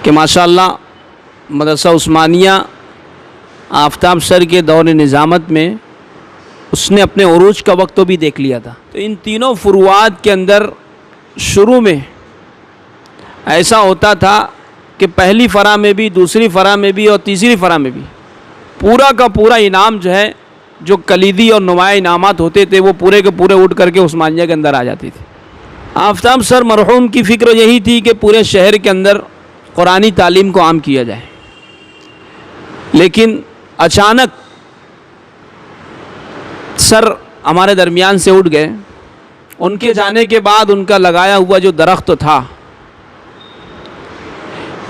کہ ماشاءاللہ مدرسہ عثمانیہ آفتاب سر کے دور نظامت میں اس نے اپنے عروج کا وقت تو بھی دیکھ لیا تھا. تو ان تینوں فروعات کے اندر شروع میں ایسا ہوتا تھا کہ پہلی فرع میں بھی، دوسری فرع میں بھی اور تیسری فرع میں بھی پورا کا پورا انعام جو ہے، جو کلیدی اور نمایاں انعامات ہوتے تھے، وہ پورے کے پورے اٹھ کر کے عثمانیہ کے اندر آ جاتے تھے. آفتاب سر مرحوم کی فکر یہی تھی کہ پورے شہر کے اندر قرآنی تعلیم کو عام کیا جائے. لیکن اچانک سر ہمارے درمیان سے اٹھ گئے. ان کے جانے کے بعد ان کا لگایا ہوا جو درخت تھا،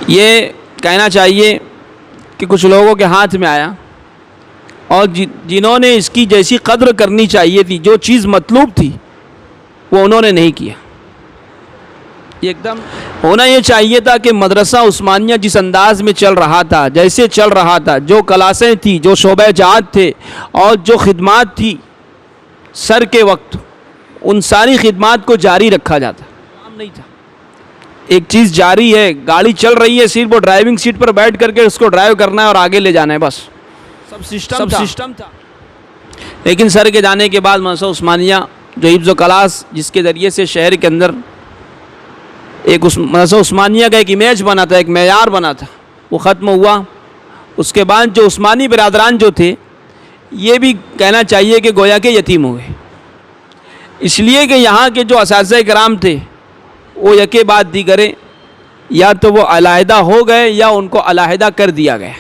یہ کہنا چاہیے کہ کچھ لوگوں کے ہاتھ میں آیا، اور جنہوں نے اس کی جیسی قدر کرنی چاہیے تھی، جو چیز مطلوب تھی، وہ انہوں نے نہیں کیا. ایک دم ہونا یہ چاہیے تھا کہ مدرسہ عثمانیہ جس انداز میں چل رہا تھا، جیسے چل رہا تھا، جو کلاسیں تھیں، جو شعبہ جات تھے اور جو خدمات تھی سر کے وقت، ان ساری خدمات کو جاری رکھا جاتا. کام نہیں تھا. ایک چیز جاری ہے، گاڑی چل رہی ہے، صرف وہ ڈرائیونگ سیٹ پر بیٹھ کر کے اس کو ڈرائیو کرنا ہے اور آگے لے جانا ہے، بس. سب سسٹم تھا. لیکن سر کے جانے کے بعد مدرسہ عثمانیہ جو حفظ و کلاس، جس کے ذریعے سے شہر کے اندر ایک مدرسہ عثمانیہ کا ایک امیج بنا تھا، ایک معیار بنا تھا، وہ ختم ہوا. اس کے بعد جو عثمانی برادران جو تھے، یہ بھی کہنا چاہیے کہ گویا کے یتیم ہوئے، اس لیے کہ یہاں کے جو اساتذہ کرام تھے وہ یکے بعد دیگرے یا تو وہ علیحدہ ہو گئے یا ان کو علیحدہ کر دیا گیا.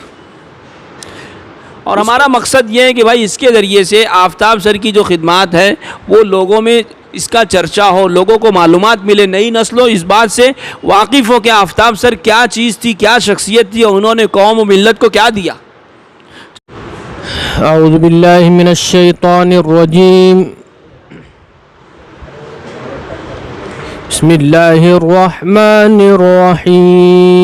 اور ہمارا مقصد یہ ہے کہ بھائی اس کے ذریعے سے آفتاب سر کی جو خدمات ہے وہ لوگوں میں اس کا چرچا ہو، لوگوں کو معلومات ملے، نئی نسلوں اس بات سے واقف ہو کہ آفتاب سر کیا چیز تھی، کیا شخصیت تھی، اور انہوں نے قوم و ملت کو کیا دیا. اعوذ باللہ من الشیطان الرجیم. بسم اللہ الرحمن الرحیم.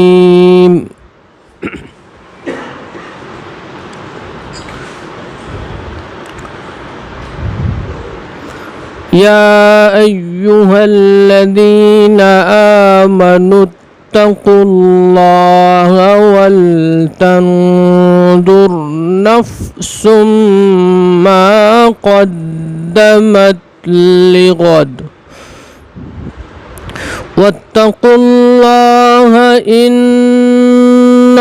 یا ایہا الذین آمنوا اتقوا اللہ ولتنظر نفس ما قدمت لغد واتقوا اللہ ان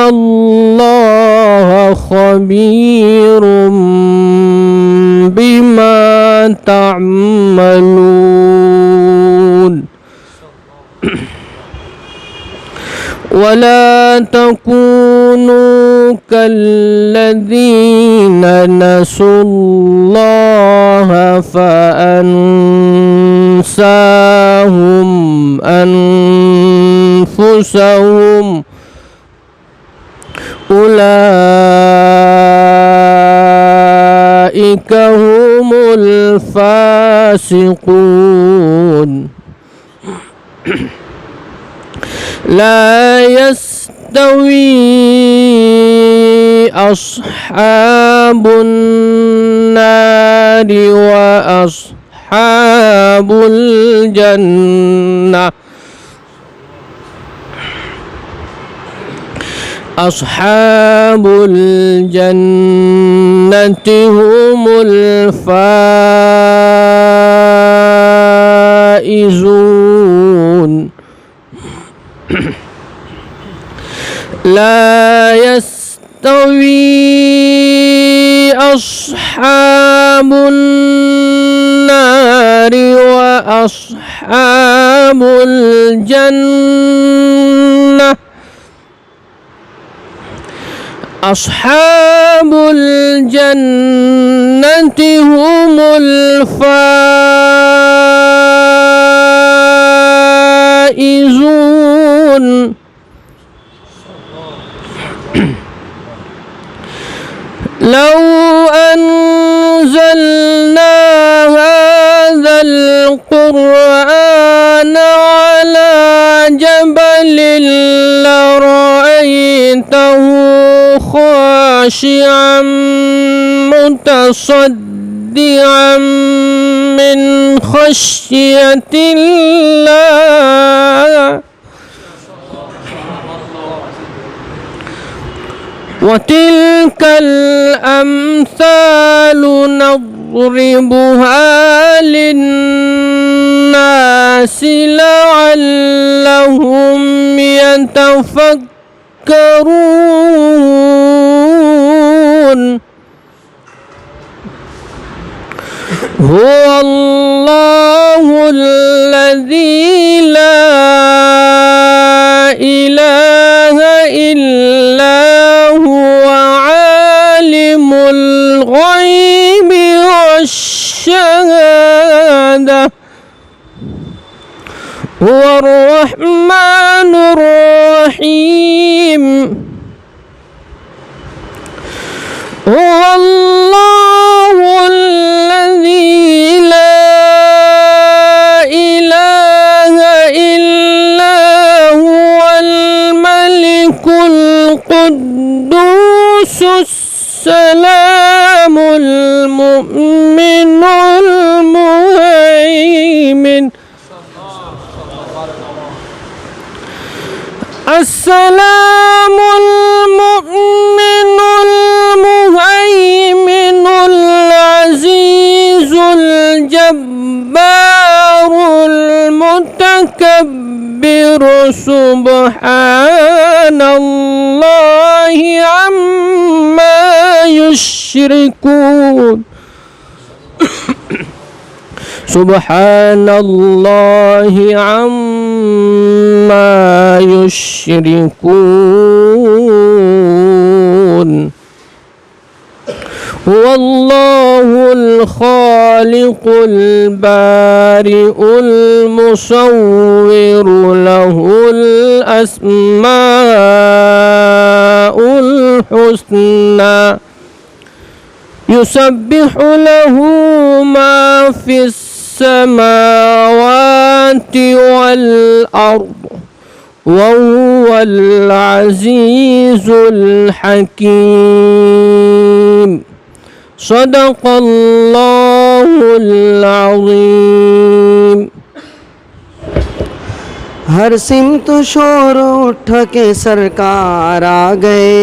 اللہ خبیر بما تعملون. ولا تكونوا كالذين نسوا الله فأنساهم أنفسهم أولئك هم الفاسقون. لا يستوي أصحاب النار وأصحاب الجنة أصحاب الجنة هم الفائزون. لا يستوي أصحاب النار وأصحاب الجنة أصحاب الجنة هم الفائزون. لو أنزلنا هذا القرآن على جبل لرأيته خاشعا متصدعا من خشية الله وتلك الأمثال نضربها للناس لعلهم يتفكرون هو الله الذي لا إله إلا هو عالم الغيب والشهادة هو الرحمن الرحيم هو الله الذي لا إله إلا هو الملك القدوس السلام المؤمن المهيمن السلام المؤمن المهيمن العزيز الجبار المتكبر سبحان الله عما يشركون سبحان الله عما يشركون هو الله الخالق البارئ المصور له الأسماء الحسنى يسبح له ما في السماوات والأرض وهو العزيز الحكيم صدق الله العظيم ہر سمت شور اٹھ کے سرکار آ گئے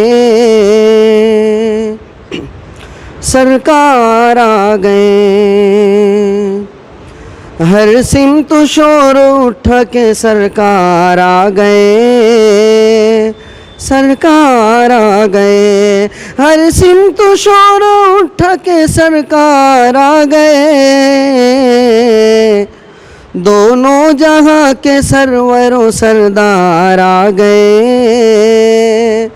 سرکار آ گئے ہر سمت شور اٹھ کے سرکار آ گئے سرکار آ گئے ہر سمت شور اٹھ کے سرکار آ گئے دونوں جہاں کے سرور و سردار آ گئے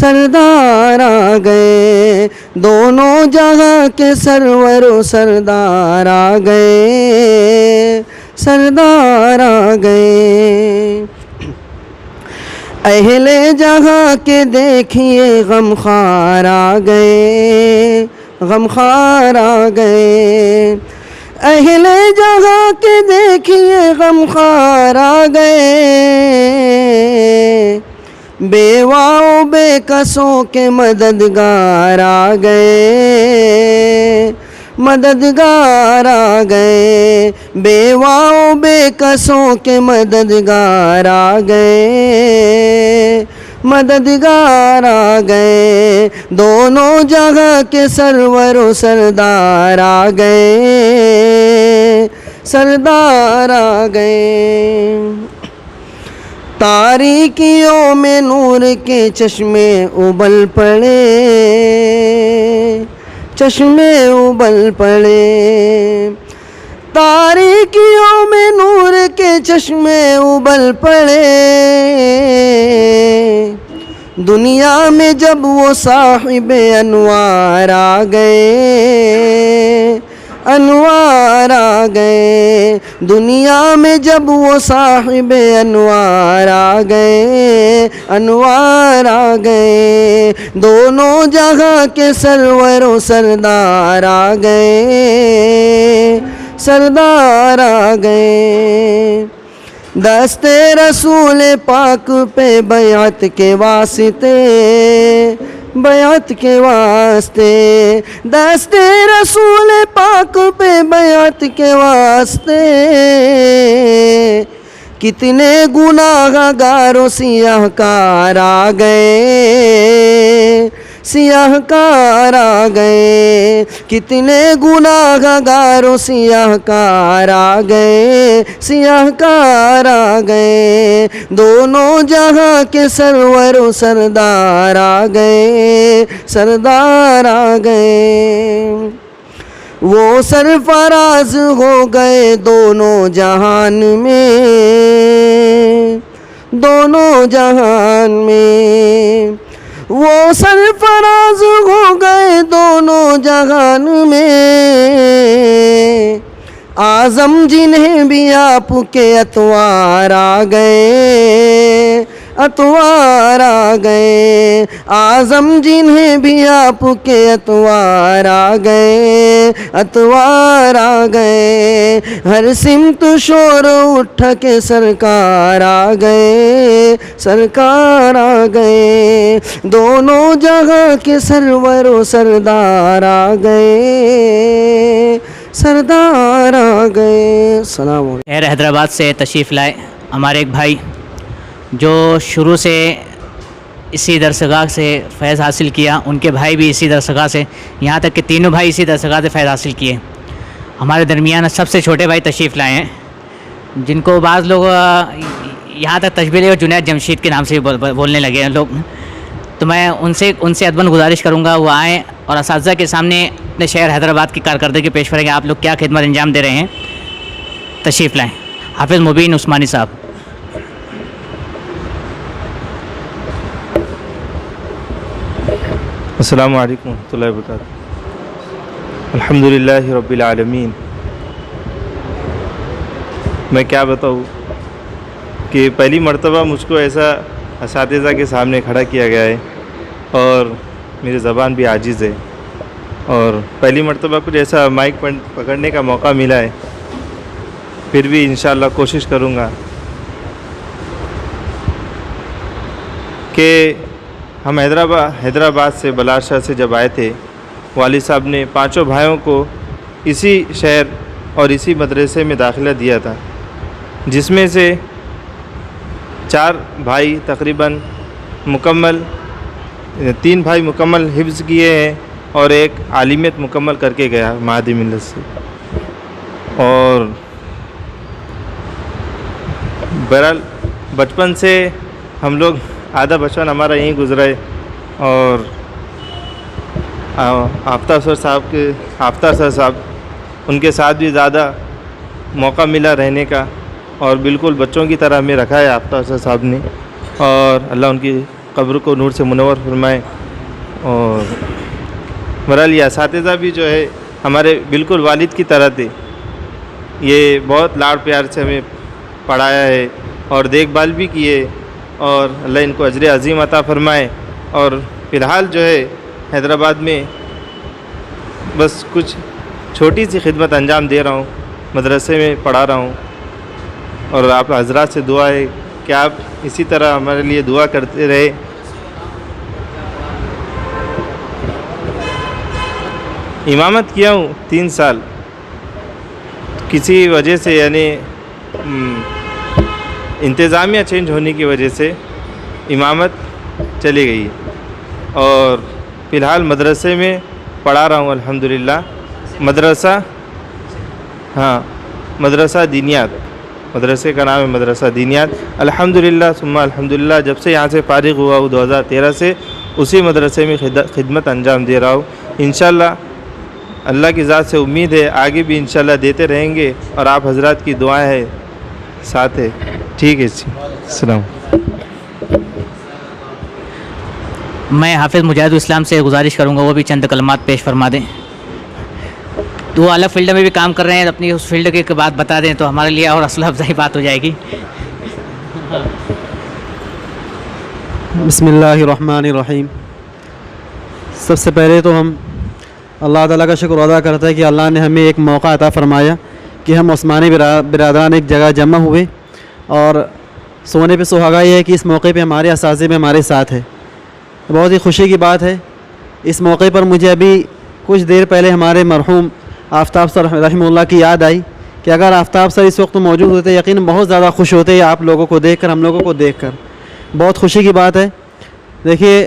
سردار آ گئے دونوں جہاں کے سرور و سردار آ گئے سردار آ گئے اہل جہاں کے دیکھیے غمخوار آ گئے غمخوار آ گئے اہل جہاں کے دیکھیے غمخوار آ گئے بیواؤں بے کسوں کے مددگار آ گئے مددگار آ گئے بیواؤں بے کسوں کے مددگار آ گئے مددگار آ گئے دونوں جگہ کے سرور و سردار آ گئے سردار آ گئے تاریکیوں میں نور کے چشمے ابل پڑے چشمے ابل پڑے تاریکیوں میں نور کے چشمے ابل پڑے دنیا میں جب وہ صاحب انوار آ گئے انوار آ گئے دنیا میں جب وہ صاحب انوار آ گئے انوار آ گئے دونوں جہاں کے سرور و سردار آ گئے سردار آ گئے دست رسول پاک پہ بیعت کے واسطے بیعت کے واسطے دست رسول پاک پہ بیعت کے واسطے کتنے گناہ گار و سیاہ کار آ گئے سیاہ کار آ گئے، کتنے گناہ گاروں سیاہ کار آ گئے، سیاہ کار آ گئے، دونوں جہاں کے سرور و سردار آ گئے، سردار آ گئے، وہ سرفراز ہو گئے دونوں جہان میں، دونوں جہان میں، وہ سرفراز ہو گئے دونوں جہان میں، اعظم جنہیں بھی آپ کے اطوار آ گئے، اطوار آ گئے، اعظم جنہیں بھی آپ کے اطوار آ گئے، اطوار آ گئے، ہر سمت شور اٹھ کے سرکار آ گئے، سرکار آ گئے، دونوں جگہ کے سرور و سردار آ گئے، سردار آ گئے۔ السلام علیکم۔ ایر حیدرآباد سے تشریف لائے ہمارے ایک بھائی جو شروع سے اسی درسگاہ سے فیض حاصل کیا، ان کے بھائی بھی اسی درسگاہ سے، یہاں تک کہ تینوں بھائی اسی درسگاہ سے فیض حاصل کیے۔ ہمارے درمیان سب سے چھوٹے بھائی تشریف لائے ہیں، جن کو بعض لوگ یہاں تک تشبیہ اور جنید جمشید کے نام سے بولنے لگے ہیں لوگ، تو میں ان سے ادباً گزارش کروں گا وہ آئیں اور اساتذہ کے سامنے اپنے شہر حیدرآباد کی کارکردگی پیش کریں گے، آپ لوگ کیا خدمت انجام دے رہے ہیں، تشریف لائیں۔ حافظ مبین عثمانی صاحب۔ السلام علیکم ورحمۃ اللہ وبرکاتہ۔ الحمدللہ رب العالمین۔ میں کیا بتاؤں کہ پہلی مرتبہ مجھ کو ایسا اساتذہ کے سامنے کھڑا کیا گیا ہے اور میری زبان بھی عاجز ہے، اور پہلی مرتبہ کچھ ایسا مائک پکڑنے کا موقع ملا ہے، پھر بھی انشاءاللہ کوشش کروں گا کہ ہم حیدرآباد سے بلار شاہ سے جب آئے تھے، والد صاحب نے پانچوں بھائیوں کو اسی شہر اور اسی مدرسے میں داخلہ دیا تھا، جس میں سے 4 بھائی تقریباً مکمل، 3 بھائی مکمل حفظ کیے ہیں اور ایک عالمیت مکمل کر کے گیا مہدی ملت سے۔ اور بہرحال بچپن سے ہم لوگ آدھا بچپن ہمارا یہیں گزرا ہے، اور آفتاب سر صاحب ان کے ساتھ بھی زیادہ موقع ملا رہنے کا، اور بالکل بچوں کی طرح ہمیں رکھا ہے آفتاب سر صاحب نے، اور اللہ ان کی قبر کو نور سے منور فرمائے۔ اور بہرحال یہ اساتذہ بھی جو ہے ہمارے بالکل والد کی طرح تھے، یہ بہت لاڑ پیار سے ہمیں پڑھایا ہے اور دیکھ بھال بھی کیے، اور اللہ ان کو اجر عظیم عطا فرمائے۔ اور فی الحال جو ہے حیدرآباد میں بس کچھ چھوٹی سی خدمت انجام دے رہا ہوں، مدرسے میں پڑھا رہا ہوں، اور آپ حضرات سے دعا ہے کہ آپ اسی طرح ہمارے لیے دعا کرتے رہے۔ امامت کیا ہوں 3 سال، کسی وجہ سے یعنی انتظامیہ چینج ہونے کی وجہ سے امامت چلی گئی، اور فی الحال مدرسے میں پڑھا رہا ہوں الحمدللہ۔ مدرسہ دینیات، مدرسے کا نام ہے مدرسہ دینیات الحمدللہ ثم الحمدللہ۔ جب سے یہاں سے فارغ ہوا ہوں 2013 سے، اسی مدرسے میں خدمت انجام دے رہا ہوں۔ انشاءاللہ اللہ کی ذات سے امید ہے آگے بھی انشاءاللہ دیتے رہیں گے، اور آپ حضرات کی دعائیں ہے ساتھ ہے۔ ٹھیک ہے جی، السلام۔ میں حافظ مجاہد الاسلام سے گزارش کروں گا وہ بھی چند کلمات پیش فرما دیں۔ تو وہ الگ فیلڈ میں بھی کام کر رہے ہیں، اپنی اس فیلڈ کی بات بتا دیں تو ہمارے لیے اور حوصلہ افزائی بات ہو جائے گی۔ بسم اللہ الرحمن الرحیم۔ سب سے پہلے تو ہم اللہ تعالیٰ کا شکر ادا کرتے ہیں کہ اللہ نے ہمیں ایک موقع عطا فرمایا کہ ہم عثمانی برادران ایک جگہ جمع ہوئے، اور سونے پہ سہاگا یہ ہے کہ اس موقع پہ ہمارے اساتذہ میں ہمارے ساتھ ہے، بہت ہی خوشی کی بات ہے۔ اس موقع پر مجھے ابھی کچھ دیر پہلے ہمارے مرحوم آفتاب سر رحمہ اللہ کی یاد آئی کہ اگر آفتاب سر اس وقت موجود ہوتے یقیناً بہت زیادہ خوش ہوتے آپ لوگوں کو دیکھ کر، ہم لوگوں کو دیکھ کر۔ بہت خوشی کی بات ہے۔ دیکھیے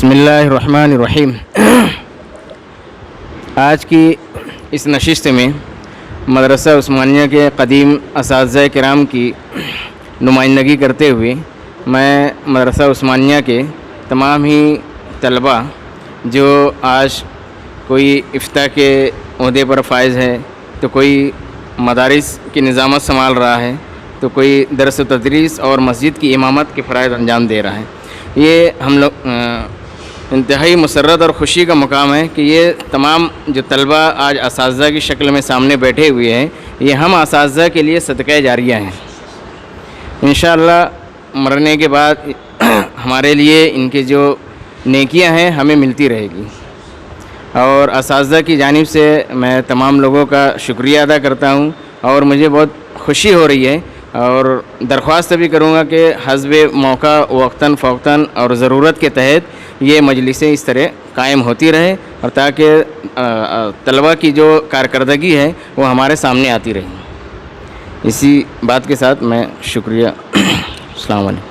بسم اللہ الرحمن الرحیم. آج کی اس نشست میں مدرسہ عثمانیہ کے قدیم اساتذہ کرام کی نمائندگی کرتے ہوئے میں مدرسہ عثمانیہ کے تمام ہی طلباء جو آج کوئی افتاء کے عہدے پر فائز ہے، تو کوئی مدارس کی نظامت سنبھال رہا ہے، تو کوئی درس و تدریس اور مسجد کی امامت کے فرائض انجام دے رہا ہے. یہ ہم لوگ انتہائی مسرت اور خوشی کا مقام ہے کہ یہ تمام جو طلباء آج اساتذہ کی شکل میں سامنے بیٹھے ہوئے ہیں، یہ ہم اساتذہ کے لیے صدقہ جاریہ ہیں. انشاءاللہ مرنے کے بعد ہمارے لیے ان کی جو نیکیاں ہیں ہمیں ملتی رہے گی. اور اساتذہ کی جانب سے میں تمام لوگوں کا شکریہ ادا کرتا ہوں، اور مجھے بہت خوشی ہو رہی ہے، اور درخواست بھی کروں گا کہ حسب موقع وقتاً فوقتاً اور ضرورت کے تحت یہ مجلسیں اس طرح قائم ہوتی رہے، اور تاکہ طلباء کی جو کارکردگی ہے وہ ہمارے سامنے آتی رہے. اسی بات کے ساتھ میں شکریہ. السلام علیکم.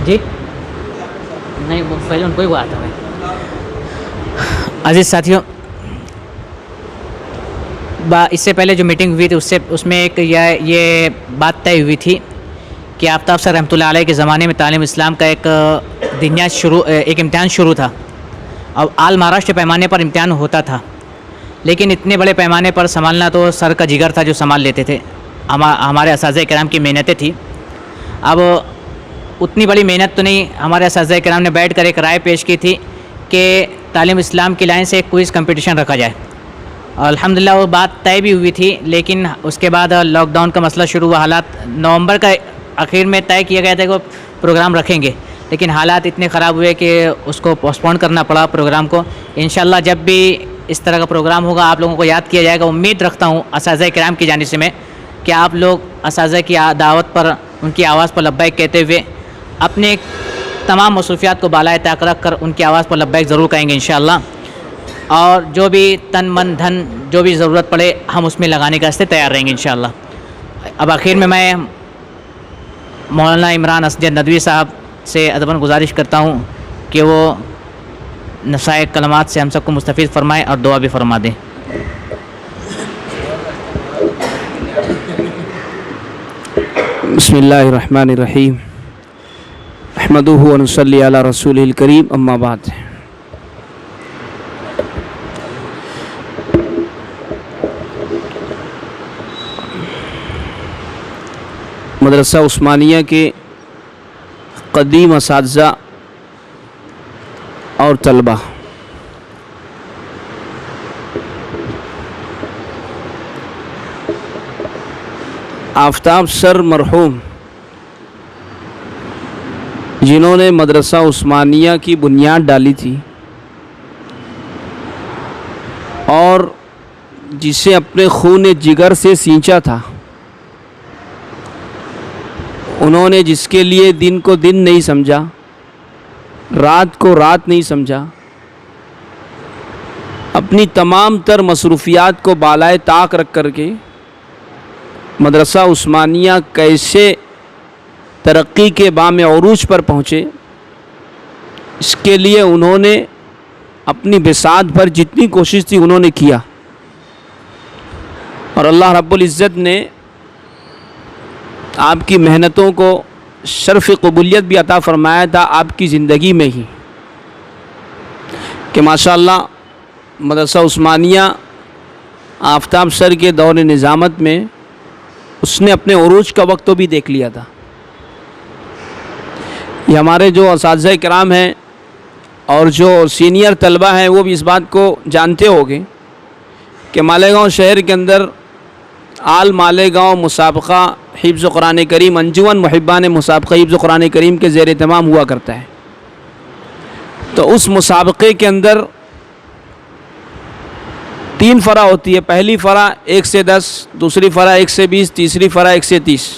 جی نہیں، وہ پہلے ان کو ہی وہ آتا ہے. عزیز ساتھیوں، اس سے پہلے جو میٹنگ ہوئی تھی اس میں ایک یہ بات طے ہوئی تھی کہ آفتاب سر رحمۃ اللہ علیہ کے زمانے میں تعلیم اسلام کا ایک امتحان شروع تھا. اب آل مہاراشٹر پیمانے پر امتحان ہوتا تھا، لیکن اتنے بڑے پیمانے پر سنبھالنا تو سر کا جگر تھا جو سنبھال لیتے تھے. ہمارے اساتذہ کرام کی محنتیں تھیں. اب اتنی بڑی محنت تو نہیں، ہمارے اساتذہ کرام نے بیٹھ کر ایک رائے پیش کی تھی کہ تعلیم اسلام کی لائن سے ایک کوئز کمپٹیشن رکھا جائے. اور الحمدللہ وہ بات طے بھی ہوئی تھی، لیکن اس کے بعد لاک ڈاؤن کا مسئلہ شروع ہوا. حالات نومبر کا آخر میں طے کیا گیا تھا کہ وہ پروگرام رکھیں گے، لیکن حالات اتنے خراب ہوئے کہ اس کو پوسٹپون کرنا پڑا پروگرام کو. انشاءاللہ جب بھی اس طرح کا پروگرام ہوگا آپ لوگوں کو یاد کیا جائے گا. امید رکھتا ہوں اساتذہ کرام کی جانب سے میں کہ آپ لوگ اساتذہ کی دعوت پر، ان کی آواز پر لبیک کہتے ہوئے اپنے تمام مصروفیات کو بالائے طاق رکھ کر ان کی آواز پر لبیک ضرور کہیں گے انشاءاللہ. اور جو بھی تن من دھن جو بھی ضرورت پڑے ہم اس میں لگانے کا تیار رہیں گے انشاءاللہ. اب آخر میں مولانا عمران اسجد ندوی صاحب سے ادباً گزارش کرتا ہوں کہ وہ نصائح کلمات سے ہم سب کو مستفید فرمائے اور دعا بھی فرما دیں. بسم اللہ الرحمن الرحیم. احمدہ و نصلی علی رسول الکریم. اما بعد. مدرسہ عثمانیہ کے قدیم اساتذہ اور طلبہ، آفتاب سر مرحوم جنہوں نے مدرسہ عثمانیہ کی بنیاد ڈالی تھی اور جسے اپنے خون جگر سے سینچا تھا، انہوں نے جس کے لیے دن کو دن نہیں سمجھا، رات کو رات نہیں سمجھا، اپنی تمام تر مصروفیات کو بالائے طاق رکھ کر کے مدرسہ عثمانیہ کیسے ترقی کے بام عروج پر پہنچے، اس کے لیے انہوں نے اپنی بساط پر جتنی کوشش تھی انہوں نے کیا، اور اللہ رب العزت نے آپ کی محنتوں کو شرف قبولیت بھی عطا فرمایا تھا آپ کی زندگی میں ہی، کہ ماشاءاللہ مدرسہ عثمانیہ آفتاب سر کے دور نظامت میں اس نے اپنے عروج کا وقت تو بھی دیکھ لیا تھا. یہ ہمارے جو اساتذہ کرام ہیں اور جو سینئر طلبہ ہیں وہ بھی اس بات کو جانتے ہوگے کہ مالیگاؤں شہر کے اندر آل مالیگاؤں مسابقہ حفظ قرآن کریم، انجمن محبان مسابقہ حفظ قرآن کریم کے زیر اہتمام ہوا کرتا ہے. تو اس مسابقے کے اندر 3 فرع ہوتی ہے. پہلی فرع 1 سے 10، دوسری فرع 1 سے 20، تیسری فرع 1 سے 30.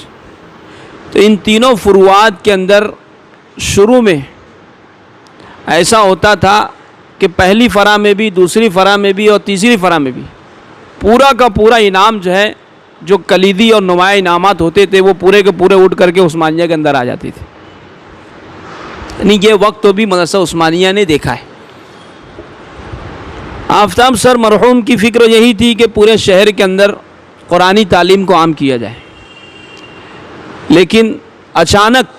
تو ان تینوں فروعات کے اندر شروع میں ایسا ہوتا تھا کہ پہلی فرع میں بھی، دوسری فرع میں بھی اور تیسری فرع میں بھی پورا کا پورا انعام جو ہے جو کلیدی اور نمایاں انعامات ہوتے تھے وہ پورے کے پورے اٹھ کر کے عثمانیہ کے اندر آ جاتے تھے. یعنی یہ وقت تو بھی مدرسہ عثمانیہ نے دیکھا ہے. آفتاب سر مرحوم کی فکر یہی تھی کہ پورے شہر کے اندر قرآنی تعلیم کو عام کیا جائے، لیکن اچانک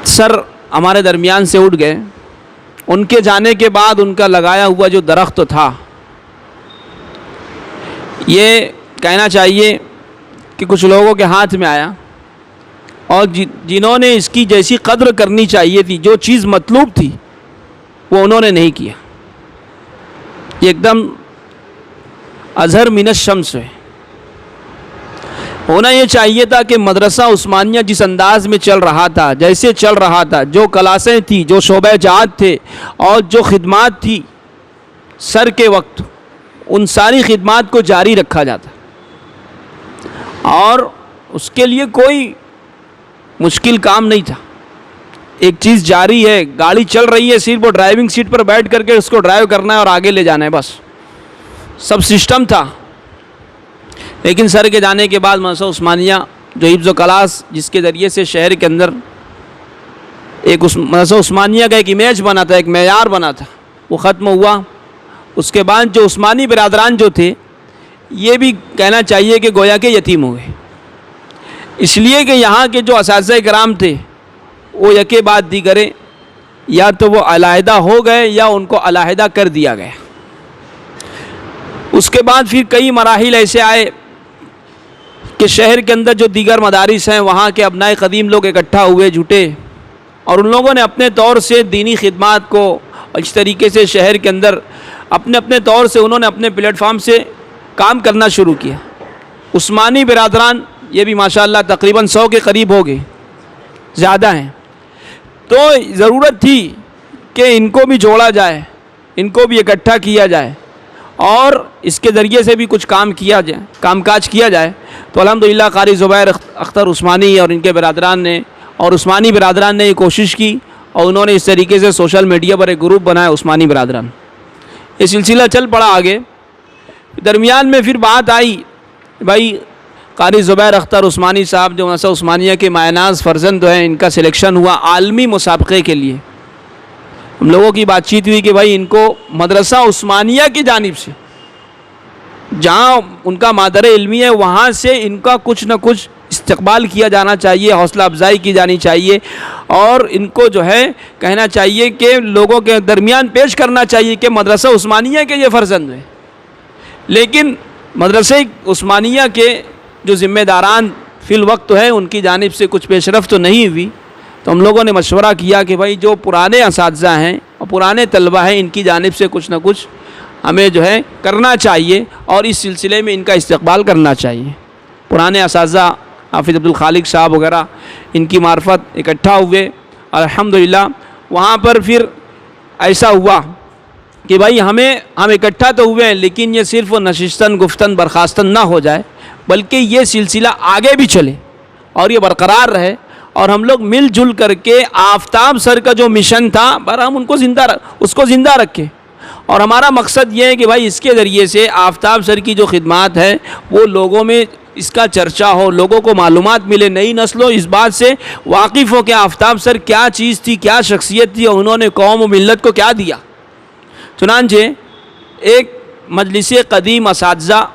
سر ہمارے درمیان سے اٹھ گئے. ان کے جانے کے بعد ان کا لگایا ہوا جو درخت تھا، یہ کہنا چاہیے کہ کچھ لوگوں کے ہاتھ میں آیا، اور جنہوں نے اس کی جیسی قدر کرنی چاہیے تھی، جو چیز مطلوب تھی، وہ انہوں نے نہیں کیا. یہ ایک دم اظہر من الشمس ہے. ہونا یہ چاہیے تھا کہ مدرسہ عثمانیہ جس انداز میں چل رہا تھا، جیسے چل رہا تھا، جو کلاسیں تھیں، جو شعبہ جات تھے، اور جو خدمات تھی سر کے وقت، ان ساری خدمات کو جاری رکھا جاتا، اور اس کے لیے کوئی مشکل کام نہیں تھا. ایک چیز جاری ہے، گاڑی چل رہی ہے، صرف وہ ڈرائیونگ سیٹ پر بیٹھ کر کے اس کو ڈرائیو کرنا ہے اور آگے لے جانا ہے، بس سب سسٹم تھا. لیکن سر کے جانے کے بعد مدرسہ عثمانیہ جو حفظ و کلاس جس کے ذریعے سے شہر کے اندر ایک مدرسہ عثمانیہ کا ایک امیج بنا تھا، ایک معیار بنا تھا، وہ ختم ہوا. اس کے بعد جو عثمانی برادران جو تھے، یہ بھی کہنا چاہیے کہ گویا کہ یتیم ہو گئے، اس لیے کہ یہاں کے جو اساتذہ کرام تھے وہ یکے بعد دیگرے یا تو وہ علیحدہ ہو گئے یا ان کو علیحدہ کر دیا گیا. اس کے بعد پھر کئی مراحل ایسے آئے کہ شہر کے اندر جو دیگر مدارس ہیں وہاں کے ابنائے قدیم لوگ اکٹھا ہوئے، جھوٹے، اور ان لوگوں نے اپنے طور سے دینی خدمات کو اس طریقے سے شہر کے اندر اپنے طور سے انہوں نے اپنے پلیٹ فارم سے کام کرنا شروع کیا. عثمانی برادران یہ بھی ماشاءاللہ تقریباً 100 کے قریب ہو گئے، زیادہ ہیں. تو ضرورت تھی کہ ان کو بھی جوڑا جائے، ان کو بھی اکٹھا کیا جائے، اور اس کے ذریعے سے بھی کچھ کام کاج کیا جائے. تو الحمدللہ قاری زبیر اختر عثمانی اور ان کے برادران نے اور عثمانی برادران نے یہ کوشش کی، اور انہوں نے اس طریقے سے سوشل میڈیا پر ایک گروپ بنایا عثمانی برادران. یہ سلسلہ چل پڑا آگے. درمیان میں پھر بات آئی، بھائی قاری زبیر اختر عثمانی صاحب جو مدرسہ عثمانیہ کے مایناز فرزند ہیں، ان کا سلیکشن ہوا عالمی مسابقے کے لیے. ہم لوگوں کی بات چیت ہوئی کہ بھائی ان کو مدرسہ عثمانیہ کی جانب سے، جہاں ان کا مادر علمی ہے، وہاں سے ان کا کچھ نہ کچھ استقبال کیا جانا چاہیے، حوصلہ افزائی کی جانی چاہیے، اور ان کو جو ہے کہنا چاہیے کہ لوگوں کے درمیان پیش کرنا چاہیے کہ مدرسہ عثمانیہ کے یہ فرزند ہیں. لیکن مدرسہ عثمانیہ کے جو ذمہ داران فی الوقت ہیں، ان کی جانب سے کچھ پیش رفت تو نہیں ہوئی. تو ہم لوگوں نے مشورہ کیا کہ بھائی جو پرانے اساتذہ ہیں اور پرانے طلبہ ہیں، ان کی جانب سے کچھ نہ کچھ ہمیں جو ہے کرنا چاہیے، اور اس سلسلے میں ان کا استقبال کرنا چاہیے. پرانے اساتذہ حافظ عبدالخالق صاحب وغیرہ ان کی معرفت اکٹھا ہوئے. الحمدللہ وہاں پر پھر ایسا ہوا کہ بھائی ہم اکٹھا تو ہوئے ہیں، لیکن یہ صرف نشستن گفتن برخاستن نہ ہو جائے، بلکہ یہ سلسلہ آگے بھی چلے اور یہ برقرار رہے، اور ہم لوگ مل جل کر کے آفتاب سر کا جو مشن تھا ہم اس کو زندہ رکھیں. اور ہمارا مقصد یہ ہے کہ بھائی اس کے ذریعے سے آفتاب سر کی جو خدمات ہے وہ لوگوں میں اس کا چرچا ہو، لوگوں کو معلومات ملے، نئی نسلوں اس بات سے واقف ہو کہ آفتاب سر کیا چیز تھی، کیا شخصیت تھی، اور انہوں نے قوم و ملت کو کیا دیا. چنانچہ ایک مجلس قدیم اساتذہ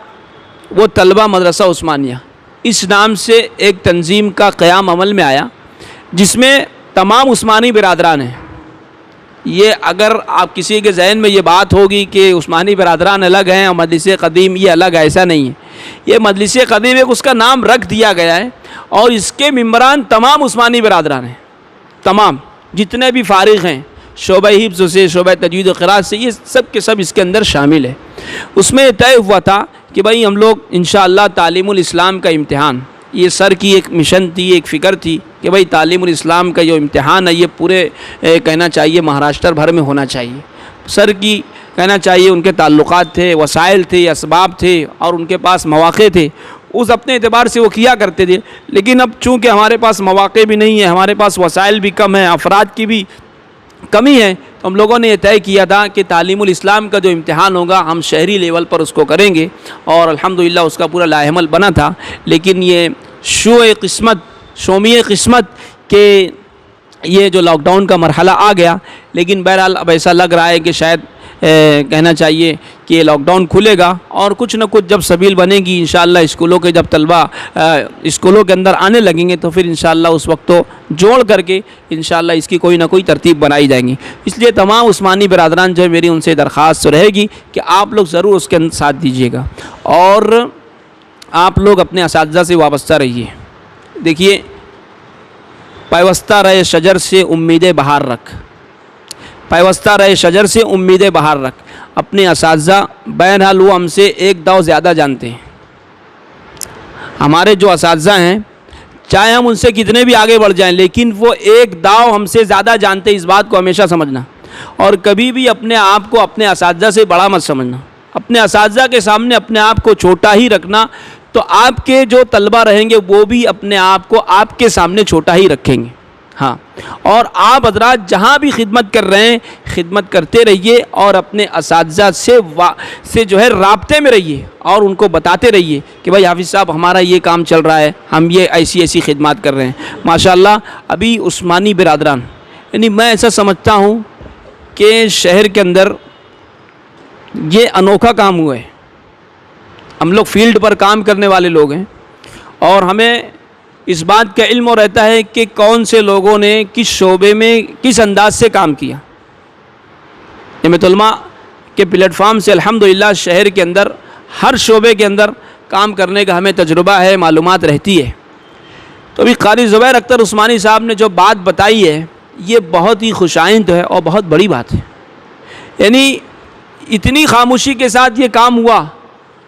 وہ طلبہ مدرسہ عثمانیہ اس نام سے ایک تنظیم کا قیام عمل میں آیا، جس میں تمام عثمانی برادران ہیں. یہ اگر آپ کسی کے ذہن میں یہ بات ہوگی کہ عثمانی برادران الگ ہیں اور مجلس قدیم یہ الگ، ایسا نہیں ہے. یہ مجلس قدیم ایک اس کا نام رکھ دیا گیا ہے، اور اس کے ممبران تمام عثمانی برادران ہیں. تمام جتنے بھی فارغ ہیں شعبہ حفظ سے، شعبہ تجوید و قراءت سے، یہ سب کے سب اس کے اندر شامل ہے. اس میں طے ہوا تھا کہ بھائی ہم لوگ انشاءاللہ تعلیم الاسلام کا امتحان، یہ سر کی ایک مشن تھی، ایک فکر تھی کہ بھائی تعلیم الاسلام کا جو امتحان ہے یہ پورے کہنا چاہیے مہاراشٹر بھر میں ہونا چاہیے. سر کی کہنا چاہیے ان کے تعلقات تھے، وسائل تھے، اسباب تھے، اور ان کے پاس مواقع تھے، اس اپنے اعتبار سے وہ کیا کرتے تھے. لیکن اب چونکہ ہمارے پاس مواقع بھی نہیں ہے، ہمارے پاس وسائل بھی کم ہیں، افراد کی بھی کمی ہے تو ہم لوگوں نے یہ طے کیا تھا کہ تعلیم الاسلام کا جو امتحان ہوگا ہم شہری لیول پر اس کو کریں گے، اور الحمدللہ اس کا پورا لائحہ عمل بنا تھا، لیکن یہ شومی قسمت کہ یہ جو لاک ڈاؤن کا مرحلہ آ گیا، لیکن بہرحال اب ایسا لگ رہا ہے کہ شاید کہنا چاہیے کہ یہ لاک ڈاؤن کھلے گا، اور کچھ نہ کچھ جب سبیل بنے گی انشاءاللہ اسکولوں کے جب طلبہ اسکولوں کے اندر آنے لگیں گے تو پھر انشاءاللہ اس وقت تو جوڑ کر کے انشاءاللہ اس کی کوئی نہ کوئی ترتیب بنائی جائیں گی۔ اس لیے تمام عثمانی برادران جو ہے میری ان سے درخواست رہے گی کہ آپ لوگ ضرور اس کے ساتھ دیجیے گا، اور آپ لوگ اپنے اساتذہ سے وابستہ رہیے۔ دیکھیے، پیوستہ رہے شجر سے امید بہار رکھ، پیوستہ رہے شجر سے امید بہار رکھ۔ اپنے اساتذہ بہرحال وہ ہم سے ایک داؤ زیادہ جانتے ہیں، ہمارے جو اساتذہ ہیں چاہے ہم ان سے کتنے بھی آگے بڑھ جائیں لیکن وہ ایک داؤ ہم سے زیادہ جانتے ہیں، اس بات کو ہمیشہ سمجھنا، اور کبھی بھی اپنے آپ کو اپنے اساتذہ سے بڑا مت سمجھنا، اپنے اساتذہ کے سامنے اپنے آپ کو چھوٹا ہی رکھنا، تو آپ کے جو طلبہ رہیں گے وہ بھی اپنے آپ کو آپ کے سامنے چھوٹا ہی رکھیں گے۔ ہاں، اور آپ حضرات جہاں بھی خدمت کر رہے ہیں خدمت کرتے رہیے، اور اپنے اساتذہ سے جو ہے رابطے میں رہیے، اور ان کو بتاتے رہیے کہ بھائی حافظ صاحب ہمارا یہ کام چل رہا ہے، ہم یہ ایسی خدمات کر رہے ہیں۔ ماشاءاللہ ابھی عثمانی برادران، یعنی میں ایسا سمجھتا ہوں کہ شہر کے اندر یہ انوکھا کام ہوا ہے۔ ہم لوگ فیلڈ پر کام کرنے والے لوگ ہیں، اور ہمیں اس بات کا علم رہتا ہے کہ کون سے لوگوں نے کس شعبے میں کس انداز سے کام کیا۔ جمعیت علماء کے پلیٹ فارم سے الحمدللہ شہر کے اندر ہر شعبے کے اندر کام کرنے کا ہمیں تجربہ ہے، معلومات رہتی ہے۔ تو ابھی قاری زبیر اختر عثمانی صاحب نے جو بات بتائی ہے یہ بہت ہی خوشائند ہے اور بہت بڑی بات ہے، یعنی اتنی خاموشی کے ساتھ یہ کام ہوا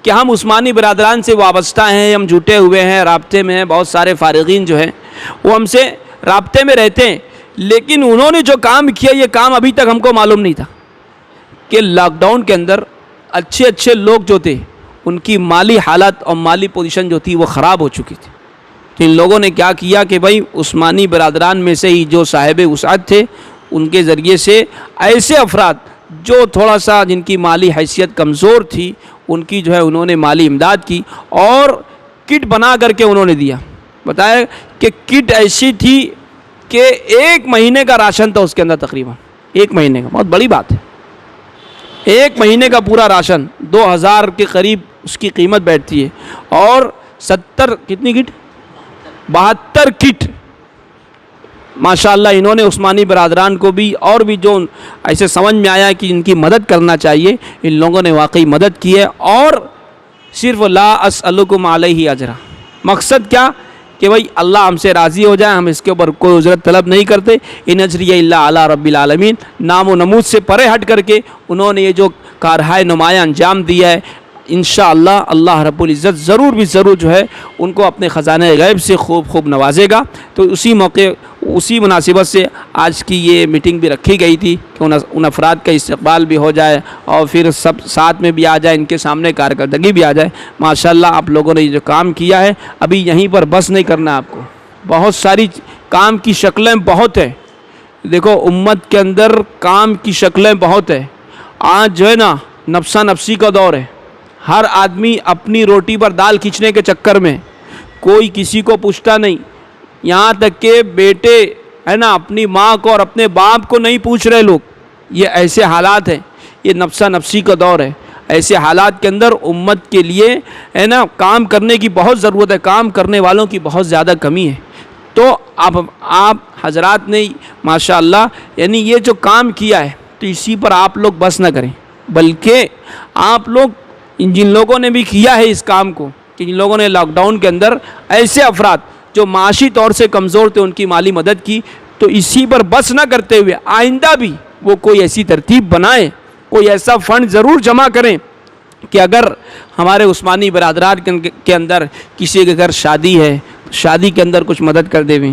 کہ ہم عثمانی برادران سے وابستہ ہیں، ہم جٹے ہوئے ہیں، رابطے میں ہیں، بہت سارے فارغین جو ہیں وہ ہم سے رابطے میں رہتے ہیں، لیکن انہوں نے جو کام کیا یہ کام ابھی تک ہم کو معلوم نہیں تھا کہ لاک ڈاؤن کے اندر اچھے لوگ جو تھے ان کی مالی حالت اور مالی پوزیشن جو تھی وہ خراب ہو چکی تھی۔ تو ان لوگوں نے کیا کیا کہ بھائی عثمانی برادران میں سے ہی جو صاحب وسعت تھے ان کے ذریعے سے ایسے افراد جو تھوڑا سا جن کی مالی حیثیت کمزور تھی ان کی جو ہے انہوں نے مالی امداد کی، اور کٹ بنا کر کے انہوں نے دیا۔ بتایا کہ کٹ ایسی تھی کہ 1 مہینے کا راشن تھا اس کے اندر، تقریباً 1 مہینے کا، بہت بڑی بات ہے، 1 مہینے کا پورا راشن 2000 کے قریب اس کی قیمت بیٹھتی ہے، اور 70 کتنی کٹ 72 کٹ ماشاءاللہ انہوں نے عثمانی برادران کو بھی اور بھی جو ایسے سمجھ میں آیا کہ ان کی مدد کرنا چاہیے ان لوگوں نے واقعی مدد کی ہے، اور صرف لا اسألکم علیہ اجرا، مقصد کیا کہ بھائی اللہ ہم سے راضی ہو جائے، ہم اس کے اوپر کوئی اجرت طلب نہیں کرتے، ان اجریہ الا علی رب العالمین، نام و نمود سے پرے ہٹ کر کے انہوں نے یہ جو کارہائے نمایاں انجام دیا ہے، انشاءاللہ اللہ رب العزت ضرور بھی ضرور جو ہے ان کو اپنے خزانہ غیب سے خوب نوازے گا۔ تو اسی موقع اسی مناسبت سے آج کی یہ میٹنگ بھی رکھی گئی تھی کہ ان افراد کا استقبال بھی ہو جائے اور پھر سب ساتھ میں بھی آ جائے، ان کے سامنے کارکردگی بھی آ جائے۔ ماشاءاللہ آپ لوگوں نے یہ جو کام کیا ہے ابھی یہیں پر بس نہیں کرنا، آپ کو بہت ساری کام کی شکلیں بہت ہیں۔ دیکھو امت کے اندر کام کی شکلیں بہت ہیں، آج جو ہے نا نفسا نفسی کا دور ہے، ہر آدمی اپنی روٹی پر دال کھینچنے کے چکر میں، کوئی کسی کو پوچھتا نہیں، یہاں تک کہ بیٹے ہے نا اپنی ماں کو اور اپنے باپ کو نہیں پوچھ رہے لوگ۔ یہ ایسے حالات ہیں، یہ نفسا نفسی کا دور ہے۔ ایسے حالات کے اندر امت کے لیے ہے نا کام کرنے کی بہت ضرورت ہے، کام کرنے والوں کی بہت زیادہ کمی ہے۔ تو آپ حضرات نے ماشاءاللہ یعنی یہ جو کام کیا ہے تو اسی پر آپ لوگ بس نہ کریں، بلکہ آپ لوگ جن لوگوں نے بھی کیا ہے اس کام کو، کہ جن لوگوں نے لاک ڈاؤن کے اندر ایسے افراد جو معاشی طور سے کمزور تھے ان کی مالی مدد کی، تو اسی پر بس نہ کرتے ہوئے آئندہ بھی وہ کوئی ایسی ترتیب بنائیں، کوئی ایسا فنڈ ضرور جمع کریں کہ اگر ہمارے عثمانی برادران کے اندر کسی کے گھر شادی ہے، شادی کے اندر کچھ مدد کر دیں،